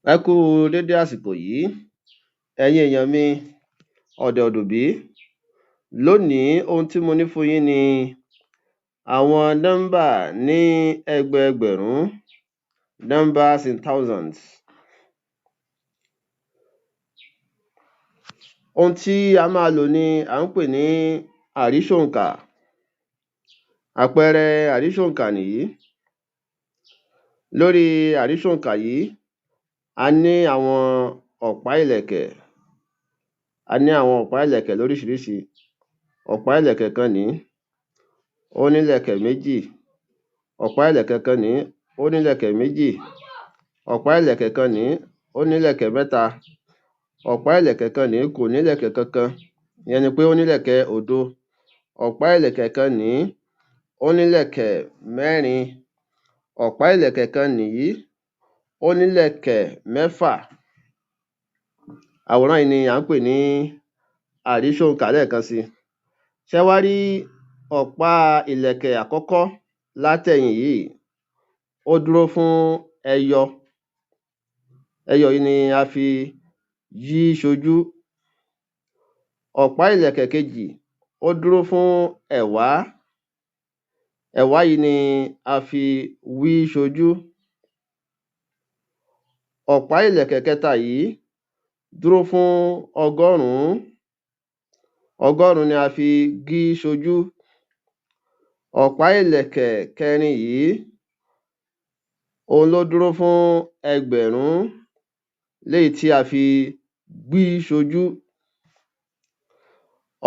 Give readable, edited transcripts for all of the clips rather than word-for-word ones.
Ẹ kú dédé àsìkò yìí, ẹ̀yin èèyàn mi ọ̀dẹ̀ òdùbí. Lónìí ohun tí mo ní fún yín ni àwọn nọ́mbà ní ẹgbẹẹgbẹ̀rún, numbers in thousands. Ohun tí a máa lò ni à ń pè ní àrísòǹkà. Àpẹẹrẹ àrísòǹkà nìyí. Lórí àrísòǹkà yìí, a ní àwọn ọ̀pá ìlẹ̀kẹ̀. A ní àwọn ọ̀pá ìlẹ̀kẹ̀ lóríṣiríṣi. Ọ̀pá ìlẹ̀kẹ̀ kan nìí, ó ní ìlẹ̀kẹ̀ méjì. Ọ̀pá ìlẹ̀kẹ̀ kan nìí, ó ní ìlẹ̀kẹ̀ méjì. Ọ̀pá ìlẹ̀kẹ̀ kan nìí, ó ní ìlẹ̀kẹ̀ mẹ́ta. Ọ̀pá ìlẹ̀kẹ̀ kan nìí kò ní ìlẹ̀kẹ̀ kankan, ìyẹn ni pé ó ní ìlẹ̀kẹ̀ òdo. Ọ̀pá ìlẹ̀kẹ̀ kan nìí, ó ní ìlẹ̀kẹ̀ mẹ́rin. Ọ̀pá ìlẹ̀kẹ̀ kan nìyí, ó ní ìlẹ̀kẹ̀ mẹ́fà. Àwòrán yìí ni à ń pè ní àrísòǹkà lẹ́ẹ̀kan sí. Ṣé wá rí ọ̀pá ìlẹ̀kẹ̀ àkọ́kọ́ látẹ̀yìn yìí, ó dúró fún ẹyọ. Ẹyọ yìí ni a fi yí ṣojú. Ọ̀pá ìlẹ̀kẹ̀ kejì, ó dúró fún ẹ̀wá. Ẹ̀wá yìí ni a fi wí ṣojú. Ọ̀pá ìlẹ̀kẹ̀ kẹta yìí dúró fún ọgọ́rùn-ún. Ọgọ́rùn-ún ni a fi gí ṣojú. Ọ̀pá ìlẹ̀kẹ̀ kẹrin yìí, òun ló dúró fún ẹgbẹ̀rún, léyìí tí a fi gbí ṣojú.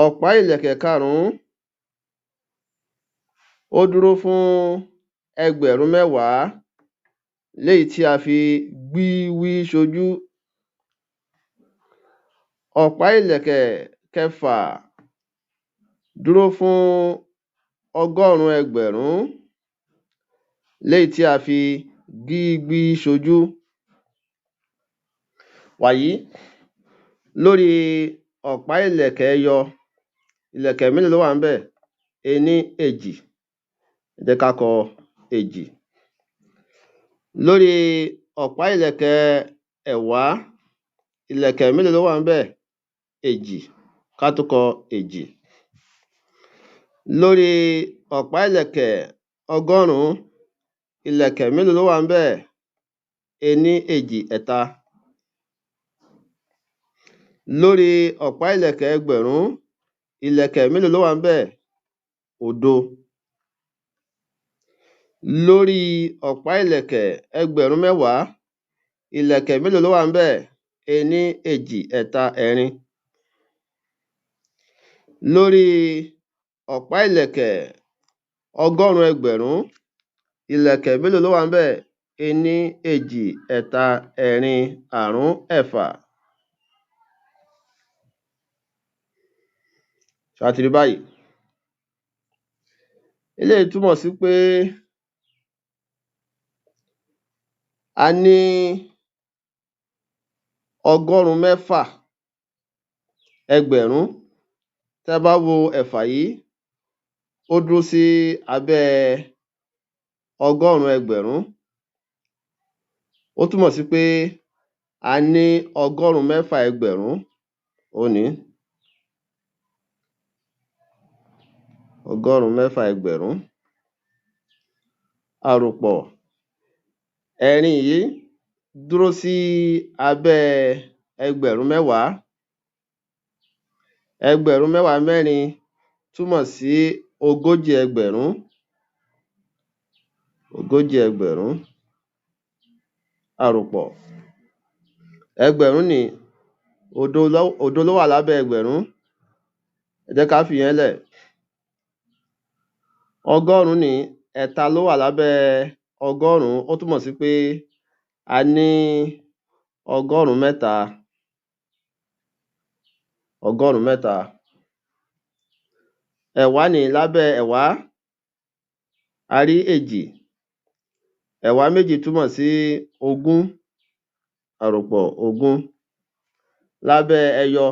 Ọ̀pá ìlẹ̀kẹ̀ karùn-ún, ó dúró fún ẹgbẹ̀rún mẹ́wàá, léyìí tí a fi gbí wí ṣojú. Ọ̀pá ìlẹ̀kẹ̀ kẹfà dúró fún ọgọ́rùn-ún ẹgbẹ̀rún, léyìí tí a fi gí gbí ṣojú. Wàyí, lórí ọ̀pá ìlẹ̀kẹ̀ ẹyọ, ìlẹ̀kẹ̀ mélòó ló wà ńbẹ̀? Ení, èjì. Ẹ jẹ́ ká kọ èjì. Lórí ọ̀pá ìlẹ̀kẹ̀ ẹ̀wá, ìlẹ̀kẹ̀ mélòó ló wà ńbẹ̀? Èjì. Ká tún kọ èjì. Lórí ọ̀pá ìlẹ̀kẹ̀ ọgọ́rùn-ún, ìlẹ̀kẹ̀ mélòó ló wà ńbẹ̀? Ení, èjì, ẹ̀ta. Lórí ọ̀pá ìlẹ̀kẹ̀ ẹgbẹ̀rún, ìlẹ̀kẹ̀ mélòó ló wà ńbẹ̀? Òdo. Lórí ọ̀pá ìlẹ̀kẹ̀ ẹgbẹ̀rún mẹ́wàá, ìlẹ̀kẹ̀ mélòó ló wà ńbẹ̀? Ení, èjì, ẹ̀ta, ẹ̀rin. Lórí ọ̀pá ìlẹ̀kẹ̀ ọgọ́rùn-ún ẹgbẹ̀rún, ìlẹ̀kẹ̀ mélòó ló wà ńbẹ̀? Ení, èjì, ẹ̀ta, ẹ̀rin, àrún, ẹ̀fà. Ṣé a ti rí báyìí? Eléyìí túmọ̀ sí pé a ní ọgọ́rùn-ún mẹ́fà ẹgbẹ̀rún. Tí a bá wo ẹ̀fà yìí, ó dúró sí abẹ́ ọgọ́rùn-ún ẹgbẹ̀rún. Ó túmọ̀ sí pé a ní ọgọ́rùn-ún mẹ́fà ẹgbẹ̀rún. Ó ní ọgọ́rùn-ún mẹ́fà ẹgbẹ̀rún. Àròpọ̀ ẹ̀rin yìí dúró sí abẹ́ ẹgbẹ̀rún mẹ́wàá. Ẹgbẹ̀rún mẹ́wàá mẹ́rin túmọ̀ sí ogójì ẹgbẹ̀rún. Ogójì ẹgbẹ̀rún. Àròpọ̀ ẹgbẹ̀rún nìí, òdo ló wà lábẹ́ ẹgbẹ̀rún. Ẹ jẹ́ ká fìyẹn lẹ̀. Ọgọ́rùn-ún nìí, ẹ̀ta ló wà lábẹ́ ọgọ́rùn-ún. Ó túmọ̀ sí pé a ní ọgọ́rùn-ún mẹ́ta. Ọgọ́rùn-ún mẹ́ta. Ẹ̀wá nìí, lábẹ́ ẹ̀wá, a rí èjì. Ẹ̀wá méjì túmọ̀ sí ogún. Àròpọ̀ ogún. Lábẹ́ ẹyọ,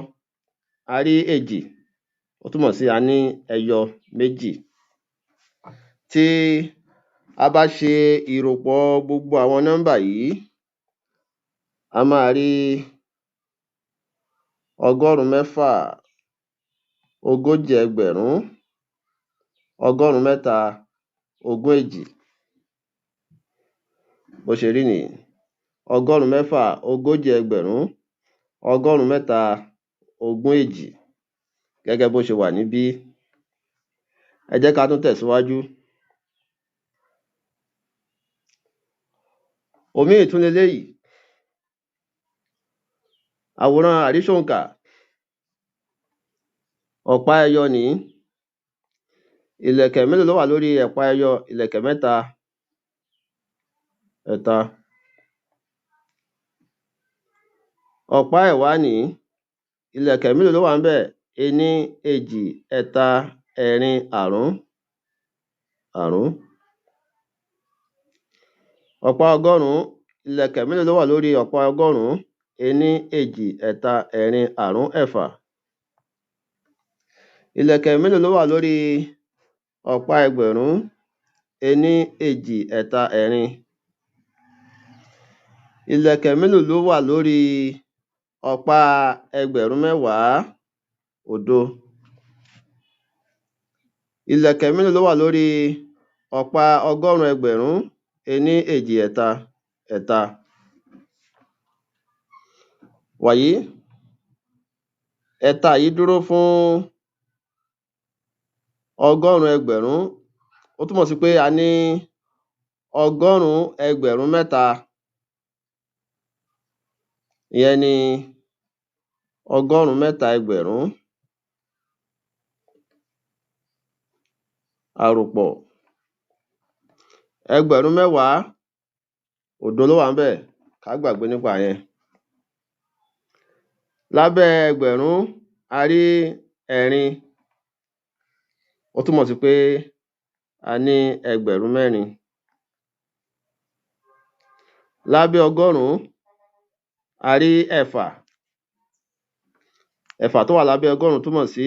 a rí èjì. Ó túmọ̀ sí a ní ẹyọ méjì. Tí a bá ṣe ìròpọ̀ gbogbo àwọn nọ́mbà yìí, a máa rí ọgọ́rùn-ún mẹ́fà, ogójì ẹgbẹ̀rún, ọgọ́rùn-ún mẹ́ta, ogún èjì. Bó ṣe rí nìyí. Ọgọ́rùn-ún mẹ́fà, ogójì ẹgbẹ̀rún, ọgọ́rùn-ún mẹ́ta, ogún èjì. Gẹ́gẹ́ bó ṣe wà níbí. Ẹ jẹ́ ká tún tẹ̀síwájú. Òmíì tún leléyìí. Àwòrán àríṣòǹkà. Ọ̀pá ẹyọ nìí. Ìlẹ̀kẹ̀ mélòó ló wà lórí ọ̀pá ẹyọ? Ìlẹ̀kẹ̀ mẹ́ta. Ẹ̀ta. Ọ̀pá ẹ̀wá nìí. Ìlẹ̀kẹ̀ mélòó ló wà ńbẹ̀? Ení, èjì, ẹ̀ta, ẹ̀rin, àrún. Àrún. Ọ̀pá ọgọ́rùn-ún. Ìlẹ̀kẹ̀ mélòó ló wà lórí ọ̀pá ọgọ́rùn-ún? Ení, èjì, ẹ̀ta, ẹ̀rin, àrún, ẹ̀fà. Ìlẹ̀kẹ̀ mélòó ló wà lórí ọ̀pá ẹgbẹ̀rún? Ení, èjì, ẹ̀ta, ẹ̀rin. Ìlẹ̀kẹ̀ mélòó ló wà lórí ọ̀pá ẹgbẹ̀rún mẹ́wàá? Òdo. Ìlẹ̀kẹ̀ mélòó ló wà lórí ọ̀pá ọgọ́rùn-ún ẹgbẹ̀rún? Ení, èjì, ẹ̀ta. Ẹ̀ta. Wàyí, ẹ̀ta yìí dúró fún ọgọ́rùn-ún ẹgbẹ̀rún. Ó túmọ̀ sí pé a ní ọgọ́rùn-ún ẹgbẹ̀rún mẹ́ta. Ìyẹn ni ọgọ́rùn-ún mẹ́ta ẹgbẹ̀rún. Àròpọ̀. Ẹgbẹ̀rún mẹ́wàá. Òdo ló wà ńbẹ̀. Ká gbàgbé nípa yẹn. Lábẹ́ ẹgbẹ̀rún, a rí ẹ̀rin. Ó túmọ̀ sí pé a ní ẹgbẹ̀rún mẹ́rin. Lábẹ́ ọgọ́rùn-ún, a rí ẹ̀fà. Ẹ̀fà tó wà lábẹ́ ọgọ́rùn-ún túmọ̀ sí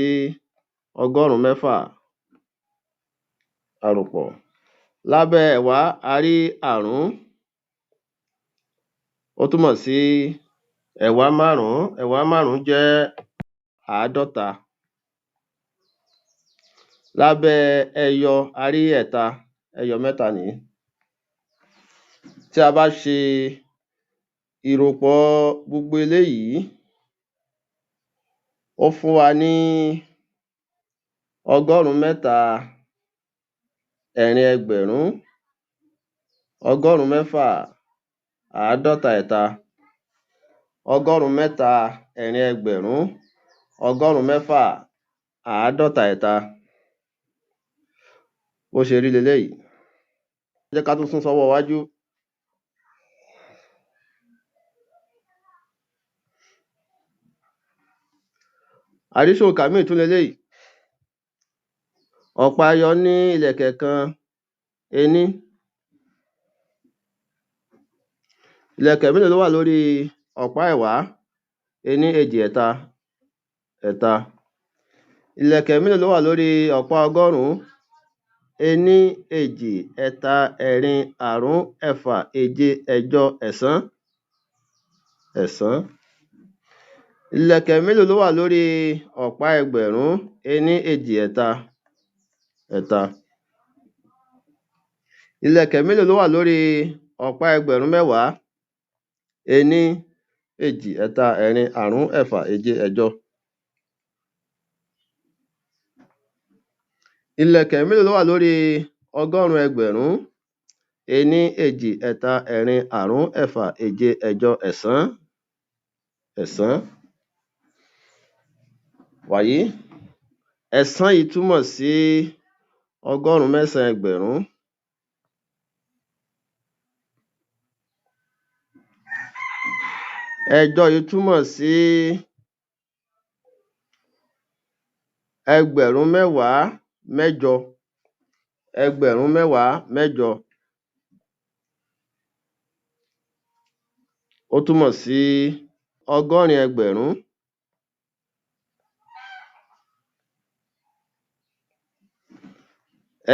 ọgọ́rùn-ún mẹ́fà. Àròpọ̀. Lábẹ́ ẹ̀wá, a rí àrún. Ó túmọ̀ sí ẹ̀wá márùn-ún. Ẹ̀wá márùn-ún jẹ́ àádọ́ta. Lábẹ́ ẹyọ, a rí ẹ̀ta. Ẹyọ mẹ́ta nìí. Tí a bá ṣe ìròpọ̀ gbogbo eléyìí, ó fún wa ní ọgọ́rùn-ún mẹ́ta, ẹ̀rin ẹgbẹ̀rún, ọgọ́rùn-ún mẹ́fà, àádọ́ta ẹ̀ta, ọgọ́rùn-ún mẹ́ta, ẹ̀rin ẹgbẹ̀rún, ọgọ́rùn-ún mẹ́fà, àádọ́ta ẹ̀ta. Bó ṣe rí leléyìí. Ẹ jẹ́ ká tún sún sọ́wọ́ iwájú. Àríṣòǹkà míì tún leléyìí. Ọ̀pá ẹyọ ní ìlẹ̀kẹ̀ kan. Ení. Ìlẹ̀kẹ̀ mélòó ló wà lórí ọ̀pá ẹ̀wá? Ení, èjì, ẹ̀ta. Ẹ̀ta. Ìlẹ̀kẹ̀ mélòó ló wà lórí ọ̀pá ọgọ́rùn-ún? Ení, èjì, ẹ̀ta, ẹ̀rin, àrún, ẹ̀fà, èje, ẹ̀jọ, ẹ̀sán. Ẹ̀sán. Ìlẹ̀kẹ̀ mélòó ló wà lórí ọ̀pá ẹgbẹ̀rún? Ení, èjì, ẹ̀ta. Ẹ̀ta. Ìlẹ̀kẹ̀ mélòó ló wà lórí ọ̀pá ẹgbẹ̀rún mẹ́wàá? Ení, èjì, ẹ̀ta, ẹ̀rin, àrún, ẹ̀fà, èje, ẹ̀jọ. Ìlẹ̀kẹ̀ mélòó ló wà lórí ọgọ́rùn-ún ẹgbẹ̀rún? Ení, èjì, ẹ̀ta, ẹ̀rin, àrún, ẹ̀fà, èje, ẹ̀jọ, ẹ̀sán. Ẹ̀sán. Wàyí, ẹ̀sán yìí túmọ̀ sí ọgọ́rùn-ún mẹ́sàn-án ẹgbẹ̀rún. Ẹ̀jọ yìí túmọ̀ sí ẹgbẹ̀rún mẹ́wàá mẹ́jọ. Ẹgbẹ̀rún mẹ́wàá mẹ́jọ. Ó túmọ̀ sí ọgọ́rin ẹgbẹ̀rún.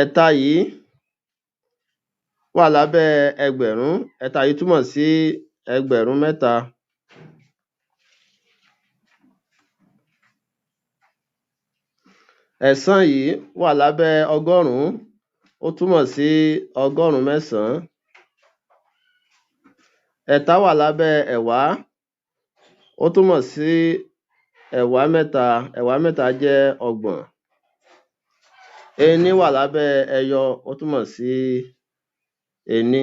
Ẹ̀ta yìí wà lábẹ́ ẹgbẹ̀rún. Ẹ̀ta yìí túmọ̀ sí ẹgbẹ̀rún mẹ́ta. Ẹ̀sán yìí wà lábẹ́ ọgọ́rùn-ún, ó túmọ̀ sí ọgọ́rùn-ún mẹ́sàn-án. Ẹ̀ta wà lábẹ́ ẹ̀wá, ó túmọ̀ sí ẹ̀wá mẹ́ta. Ẹ̀wá mẹ́ta jẹ́ ọgbọ̀n. Ení wà lábẹ́ ẹyọ, ó túmọ̀ sí ení.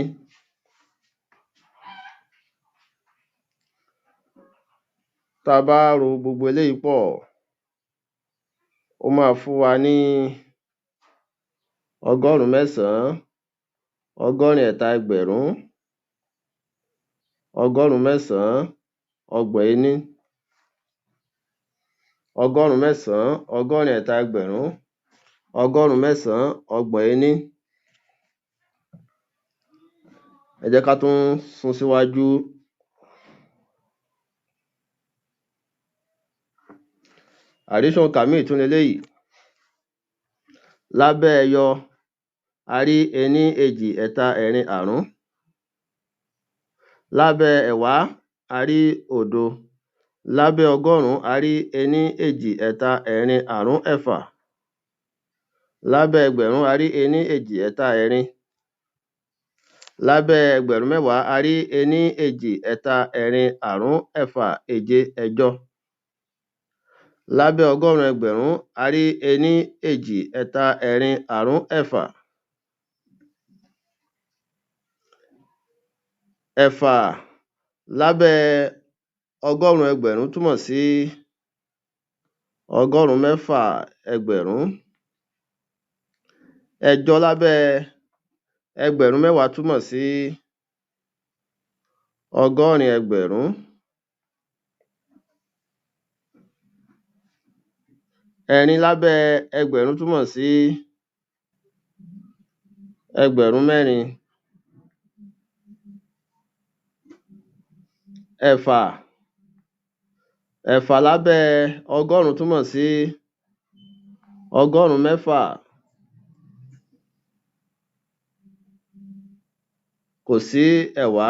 Tá a bá ro gbogbo eléyìí pọ̀, ó máa fún wa ní ọgọ́rùn-ún mẹ́sàn-án, ọgọ́rin ẹ̀ta ẹgbẹ̀rún, ọgọ́rùn-ún mẹ́sàn-án, ọgbọ̀n ení, ọgọ́rùn-ún mẹ́sàn-án, ọgọ́rin ẹ̀ta ẹgbẹ̀rún, ọgọ́rùn-ún mẹ́sàn-án, ọgbọ̀n ení. Ẹ jẹ́ ká tún sún síwájú. Àrísọ̀nkà míì tún leléyìí. Lábẹ́ ẹyọ, a rí ení, èjì, ẹ̀ta, ẹ̀rin, àrún. Lábẹ́ ẹ̀wá, a rí òdo. Lábẹ́ ọgọ́rùn-ún, a rí ení, èjì, ẹ̀ta, ẹ̀rin, àrún, ẹ̀fà. Lábẹ́ ẹgbẹ̀rún, a rí ení, èjì, ẹ̀ta, ẹ̀rin. Lábẹ́ ẹgbẹ̀rún mẹ́wàá, a rí ení, èjì, ẹ̀ta, ẹ̀rin, àrún, ẹ̀fà, èje, ẹ̀jọ. Lábẹ́ ọgọ́rùn-ún ẹgbẹ̀rún, a rí ení, èjì, ẹ̀ta, ẹ̀rin, àrún, ẹ̀fà. Ẹ̀fà lábẹ́ ọgọ́rùn-ún ẹgbẹ̀rún túmọ̀ sí ọgọ́rùn-ún mẹ́fà ẹgbẹ̀rún. Ẹ̀jọ lábẹ́ ẹgbẹ̀rún mẹ́wàá túmọ̀ sí ọgọ́rin ẹgbẹ̀rún. Ẹ̀rin lábẹ́ ẹgbẹ̀rún túmọ̀ sí ẹgbẹ̀rún mẹ́rin. Ẹ̀fà lábẹ́ ọgọ́rùn-ún túmọ̀ sí ọgọ́rùn-ún mẹ́fà. Kò sí ẹ̀wá.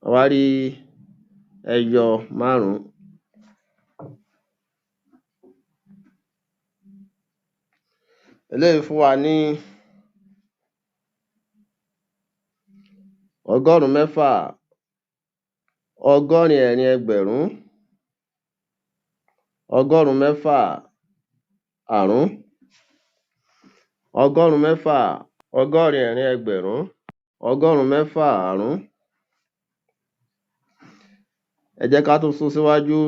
A wá rí ẹyọ márùn-ún. Eléyìí fún wa ní ọgọ́rùn-ún mẹ́fà, ọgọ́rin ẹ̀rin ẹgbẹ̀rún, ọgọ́rùn-ún mẹ́fà àrún, ọgọ́rùn-ún mẹ́fà, ọgọ́rin ẹ̀rin ẹgbẹ̀rún, ọgọ́rùn-ún mẹ́fà àrún. Ẹ jẹ́ ká tún sún síwájú.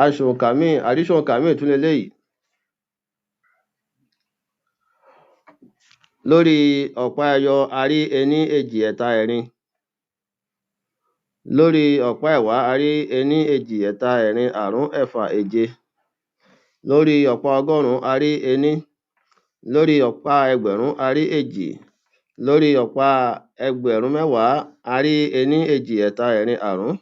Àrísọ̀nkà míì tún leléyìí. Lórí ọ̀pá ẹyọ, a rí ení, èjì, ẹ̀ta, ẹ̀rin. Lórí ọ̀pá ẹ̀wá, a rí ení, èjì, ẹ̀ta, ẹ̀rin, àrún, ẹ̀fà, èje. Lórí ọ̀pá ọgọ́rùn-ún, a rí ení. Lórí ọ̀pá ẹgbẹ̀rún, a rí èjì. Lórí ọ̀pá ẹgbẹ̀rún mẹ́wàá, a rí ení, èjì, ẹ̀ta, ẹ̀rin, àrún.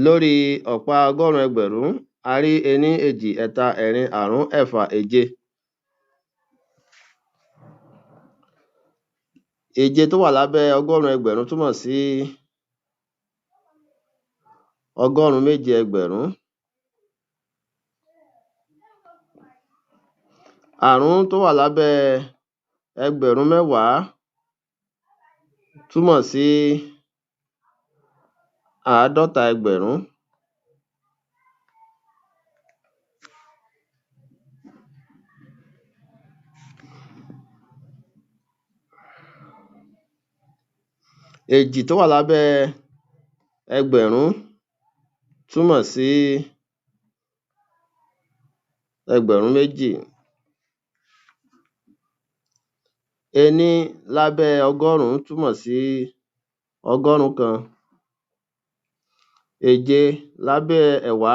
Lórí ọ̀pá ọgọ́rùn-ún ẹgbẹ̀rún, a rí ení, èjì, ẹ̀ta, ẹ̀rin, àrún, ẹ̀fà, èje. Èje tó wà lábẹ́ ọgọ́rùn-ún ẹgbẹ̀rún túmọ̀ sí ọgọ́rùn-ún méje ẹgbẹ̀rún. Àrún tó wà lábẹ́ ẹgbẹ̀rún mẹ́wàá túmọ̀ sí àádọ́ta ẹgbẹ̀rún. Èjì tó wà lábẹ́ ẹgbẹ̀rún túmọ̀ sí ẹgbẹ̀rún méjì. Ení lábẹ́ ọgọ́rùn-ún túmọ̀ sí ọgọ́rùn-ún kan. Èje lábẹ́ ẹ̀wá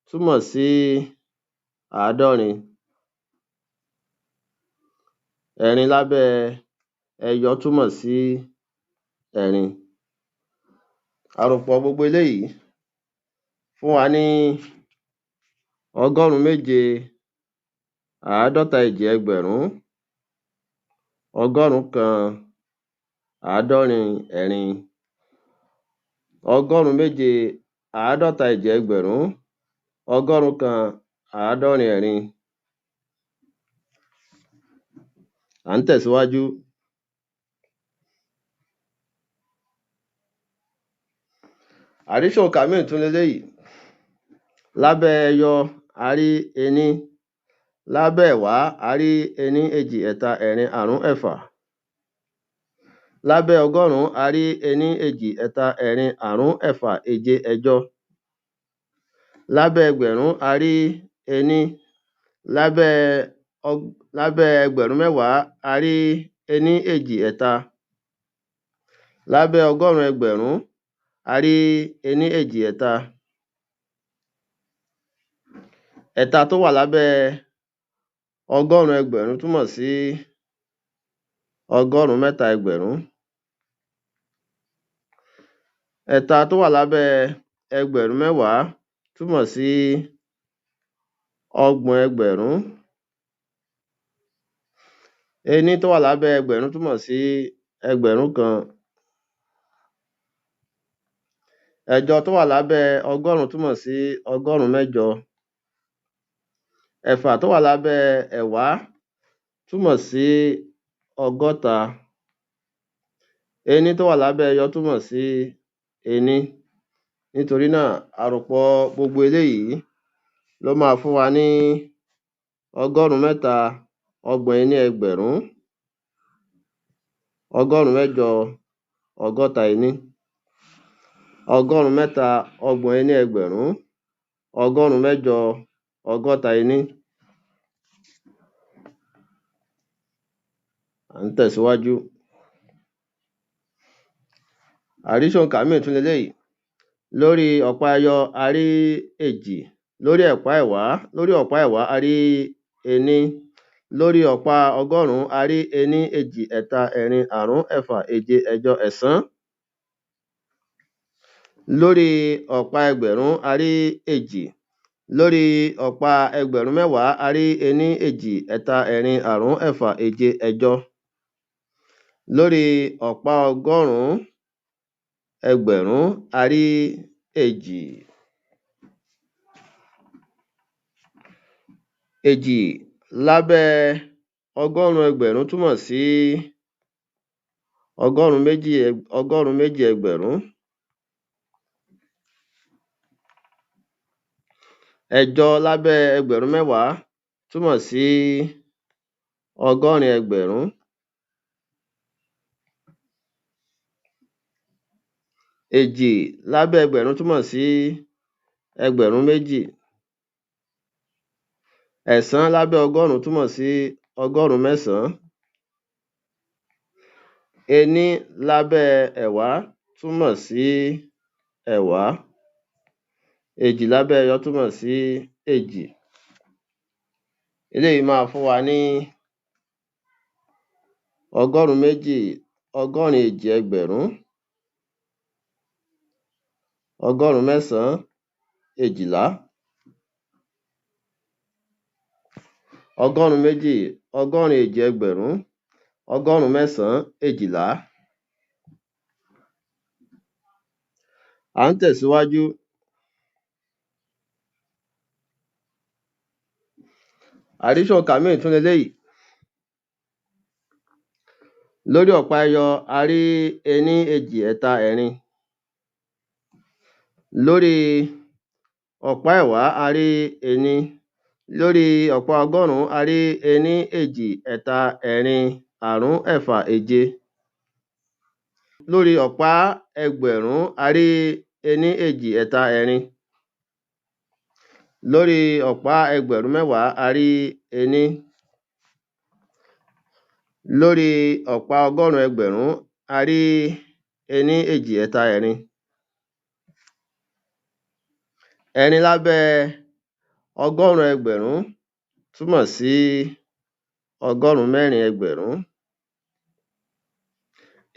túmọ̀ sí àádọ́rin. Ẹ̀rin lábẹ́ ẹyọ túmọ̀ sí ẹ̀rin. Àròpọ̀ gbogbo eléyìí fún wa ní ọgọ́rùn-ún méje, àádọ́ta èjì ẹgbẹ̀rún, ọgọ́rùn-ún kan, àádọ́rin ẹ̀rin, ọgọ́rùn-ún méje àádọ́ta èjì ẹgbẹ̀rún, ọgọ́rùn kan, àádọ́rin ẹ̀rin. À ń tẹ̀síwájú. Àrísòǹkà míì tún leléyìí. Lábẹ́ ẹyọ a rí ení, lábẹ́ ẹ̀wá a rí ení, èjì, ẹ̀ta, ẹ̀rin, àrún, ẹ̀fà. Lábẹ́ ọgọ́rùn-ún a rí ení, èjì, ẹ̀ta, ẹ̀rin, àrún, ẹ̀fà, èje, ẹ̀jọ. Lábẹ́ ẹgbẹ̀rún a rí ení, lábẹ́ ẹgbẹ̀rún mẹ́wàá a rí ení, èjì, ẹ̀ta. Lábẹ́ ọgọ́rùn-ún ẹgbẹ̀rún a rí ení, èjì, ẹ̀ta. Ẹ̀ta tó wà lábẹ́ ọgọ́rùn-ún ẹgbẹ̀rún túmọ̀ sí ọgọ́rùn-ún mẹ́ta ẹgbẹ̀rún. Ẹ̀ta tó wà lábẹ́ ẹgbẹ̀rún mẹ́wàá túmọ̀ sí ọgbọ̀n ẹgbẹ̀rún. Ení tó wà lábẹ́ ẹgbẹ̀rún túmọ̀ sí ẹgbẹ̀rún kan. Ẹ̀jọ tó wà lábẹ́ ọgọ́rùn-ún túmọ̀ sí ọgọ́rùn-ún mẹ́jọ. Ẹ̀fà tó wà lábẹ́ ẹ̀wá túmọ̀ sí ọgọ́ta. Ení tó wà lábẹ́ ẹyọ túmọ̀ sí ení. Nítorí náà, àròpọ̀ gbogbo eléyìí ló máa fún wa ní ọgọ́rùn-ún mẹ́ta, ọgbọ̀n ení ẹgbẹ̀rún, ọgọ́rùn-ún mẹ́jọ, ọgọ́ta ení. Ọgọ́rùn-ún mẹ́ta, ọgbọ̀n ení ẹgbẹ̀rún, ọgọ́rùn-ún mẹ́jọ, ọgọ́ta ení. À ń tẹ̀síwájú. Àrísòǹkà míì tún leléyìí. Lórí ọ̀pá ẹyọ a rí èjì, lórí ọ̀pá ẹ̀wá a rí ení, lórí ọ̀pá ọgọ́rùn-ún a rí ení, èjì, ẹ̀ta, ẹ̀rin, àrún, ẹ̀fà, èje, ẹ̀jọ, ẹ̀sán. Lórí ọ̀pá ẹgbẹ̀rún a rí èjì, lórí ọ̀pá ẹgbẹ̀rún mẹ́wàá a rí ení, èjì, ẹ̀ta, ẹ̀rin, àrún, ẹ̀fà, èje, ẹ̀jọ. Lórí ọ̀pá ọgọ́rùn-ún ẹgbẹ̀rún a rí èjì. Èjì lábẹ́ ọgọ́rùn-ún ẹgbẹ̀rún túmọ̀ sí ọgọ́rùn-ún méjì ẹgbẹ̀rún. Ẹ̀jọ lábẹ́ ẹgbẹ̀rún mẹ́wàá túmọ̀ sí ọgọ́rin ẹgbẹ̀rún. Èjì lábẹ́ ẹgbẹ̀rún túmọ̀ sí ẹgbẹ̀rún méjì. Ẹ̀sán lábẹ́ ọgọ́rùn-ún túmọ̀ sí ọgọ́rùn-ún mẹ́sàn-án. Ení lábẹ́ ẹ̀wá túmọ̀ sí ẹ̀wá. Èjì lábẹ́ ẹyọ túmọ̀ sí èjì. Eléyìí máa fún wa ní ọgọ́rùn-ún méjì, ọgọ́rin èjì ẹgbẹ̀rún, ọgọ́rùn-ún mẹ́sàn-án, èjìlá. Ọgọ́rùn-ún méjì, ọgọ́rin èjì ẹgbẹ̀rún, ọgọ́rùn-ún mẹ́sàn-án, èjìlá. À ń tẹ̀síwájú. Àrísòǹkà míì tún leléyìí. Lórí ọ̀pá ẹyọ a rí ení, èjì, ẹ̀ta, ẹ̀rin. Lórí ọ̀pá ẹ̀wá a rí ení, lórí ọ̀pá ọgọ́rùn-ún a rí ení, èjì, ẹ̀ta, ẹ̀rin, àrún, ẹ̀fà, èje. Lórí ọ̀pá ẹgbẹ̀rún a rí ení, èjì, ẹ̀ta, ẹ̀rin. Lórí ọ̀pá ẹgbẹ̀rún mẹ́wàá a rí ení. Lórí ọ̀pá ọgọ́rùn-ún ẹgbẹ̀rún a rí ení, èjì, ẹ̀ta, ẹ̀rin. Ẹ̀rin lábẹ́ ọgọ́rùn-ún ẹgbẹ̀rún túmọ̀ sí ọgọ́rùn-ún mẹ́rin ẹgbẹ̀rún.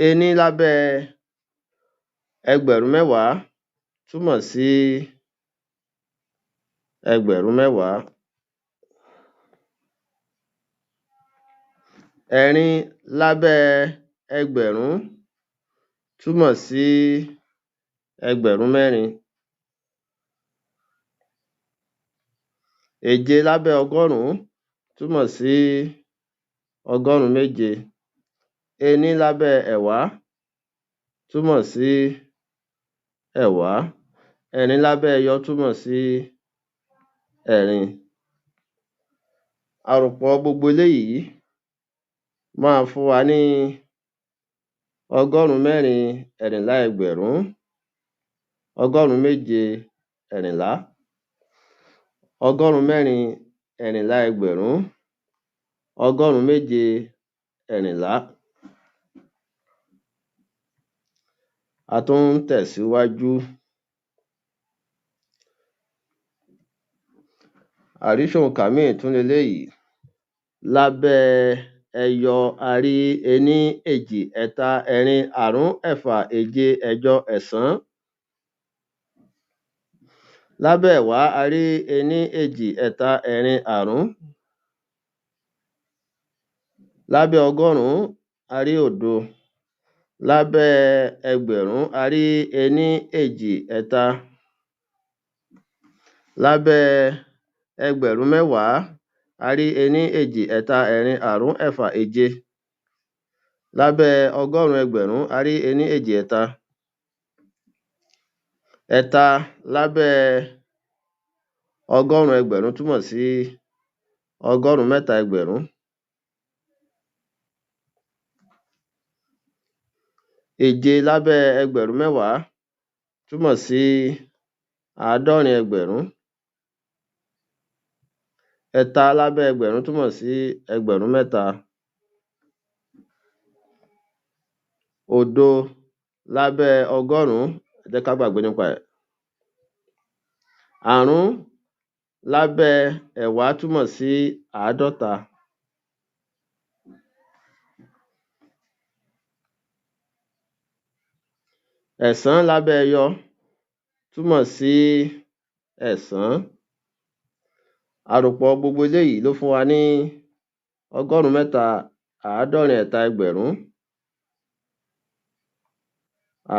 Ení lábẹ́ ẹgbẹ̀rún mẹ́wàá túmọ̀ sí ẹgbẹ̀rún mẹ́wàá. Ẹ̀rin lábẹ́ ẹgbẹ̀rún túmọ̀ sí ẹgbẹ̀rún mẹ́rin. èje lábẹ́ ọgọ́rùn-ún túmọ̀ sí ọgọ́rùn-ún méje. Ení lábẹ́ ẹ̀wá túmọ̀ sí ẹ̀wá. Ẹ̀rin lábẹ́ ẹyọ túmọ̀ sí ẹ̀rin. Àròpọ̀ gbogbo eléyìí máa fún wa ní ọgọ́rùn-ún mẹ́rin ẹ̀rìnlá ẹgbẹ̀rún, ọgọ́rùn-ún méje ẹ̀rìnlá, ọgọ́rùn-ún mẹ́rin ẹ̀rìnlá ẹgbẹ̀rún, ọgọ́rùn-ún méje ẹ̀rìnlá. A tún ń tẹ̀síwájú. Àrísòǹkà míì tún leléyìí. Lábẹ́ ẹyọ a rí ení, èjì, ẹ̀ta, ẹ̀rin, àrún, ẹ̀fà, èje, ẹ̀jọ, ẹ̀sán. Lábẹ́ ẹ̀wá a rí ení, èjì, ẹ̀ta, ẹ̀rin, àrún. Lábẹ́ ọgọ́rùn-ún a rí òdo. Lábẹ́ ẹgbẹ̀rún a rí ení, èjì, ẹ̀ta. Lábẹ́ ẹgbẹ̀rún mẹ́wàá a rí ení, èjì, ẹ̀ta, ẹ̀rin, àrún, ẹ̀fà, èje. Lábẹ́ ọgọ́rùn-ún ẹgbẹ̀rún a rí ení, èjì, ẹ̀ta. Ẹ̀ta lábẹ́ ọgọ́rùn-ún ẹgbẹ̀rún túmọ̀ sí ọgọ́rùn-ún mẹ́ta ẹgbẹ̀rún. Èje lábẹ́ ẹgbẹ̀rún mẹ́wàá túmọ̀ sí àádọ́rin ẹgbẹ̀rún. Ẹ̀ta lábẹ́ ẹgbẹ̀rún túmọ̀ sí ẹgbẹ̀rún mẹ́ta. Òdo lábẹ́ ọgọ́rùn-ún, ẹ jẹ́ ká gbàgbé nípa ẹ̀. Àrún lábẹ́ ẹ̀wá túmọ̀ sí àádọ́ta. Ẹ̀sán lábẹ́ ẹyọ túmọ̀ sí ẹ̀sán. Àròpọ̀ gbogbo eléyìí ló fún wa ní ọgọ́rùn-ún mẹ́ta, àádọ́rin ẹ̀ta ẹgbẹ̀rún,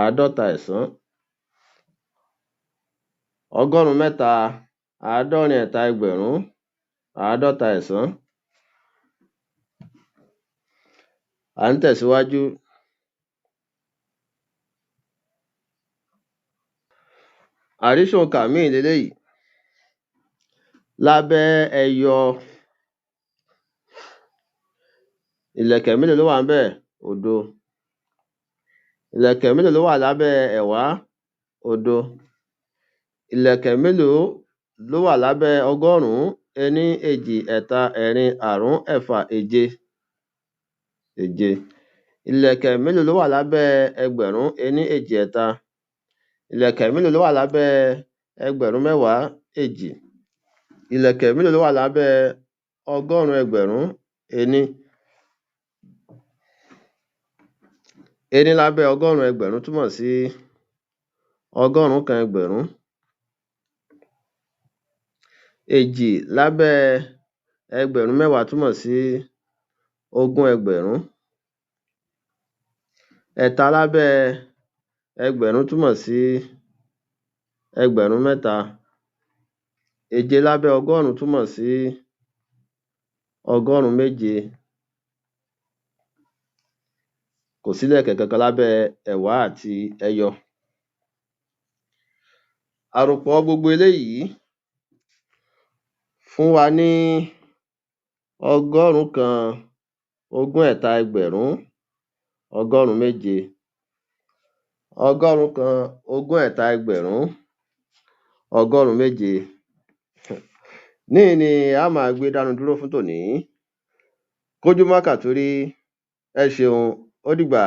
àádọ́ta ẹ̀sán. Ọgọ́rùn-ún mẹ́ta, àádọ́rin ẹ̀ta ẹgbẹ̀rún, àádọ́ta ẹ̀sán. À ń tẹ̀síwájú. Àrísòǹkà míì leléyìí. Lábẹ́ ẹyọ, ìlẹ̀kẹ̀ mélòó ló wà ńbẹ̀? Òdo. Ìlẹ̀kẹ̀ mélòó ló wà lábẹ́ ẹ̀wá? Òdo. Ìlẹ̀kẹ̀ mélòó ló wà lábẹ́ ọgọ́rùn-ún? Ení, èjì, ẹ̀ta, ẹ̀rin, àrún, ẹ̀fà, èje. Èje. Ìlẹ̀kẹ̀ mélòó ló wà lábẹ́ ẹgbẹ̀rún? Ení, èjì, ẹ̀ta. Ìlẹ̀kẹ̀ mélòó ló wà lábẹ́ ẹgbẹ̀rún mẹ́wàá? Èjì. Ìlẹ̀kẹ̀ mélòó ló wà lábẹ́ ọgọ́rùn-ún ẹgbẹ̀rún? Ení. Ení lábẹ́ ọgọ́rùn-ún ẹgbẹ̀rún túmọ̀ sí ọgọ́rùn-ún kan ẹgbẹ̀rún. Èjì lábẹ́ ẹgbẹ̀rún mẹ́wàá túmọ̀ sí ogún ẹgbẹ̀rún. Ẹ̀ta lábẹ́ ẹgbẹ̀rún túmọ̀ sí ẹgbẹ̀rún mẹ́ta. Èje lábẹ́ ọgọ́rùn-ún túmọ̀ sí ọgọ́rùn-ún méje. Kò sí ìlẹ̀kẹ̀ kankan lábẹ́ ẹ̀wá àti ẹyọ. Àròpọ̀ gbogbo eléyìí fún wa ní ọgọ́rùn-ún kan, ogún ẹ̀ta ẹgbẹ̀rún, ọgọ́rùn-ún méje. Ọgọ́rùn-ún kan, ogún ẹ̀ta ẹgbẹ̀rún, ọgọ́rùn-ún méje. Níhìn ni a máa gbé dánu dúró fún tòní. Kójú má kà torí. Ẹ ṣeun, ó dìgbà.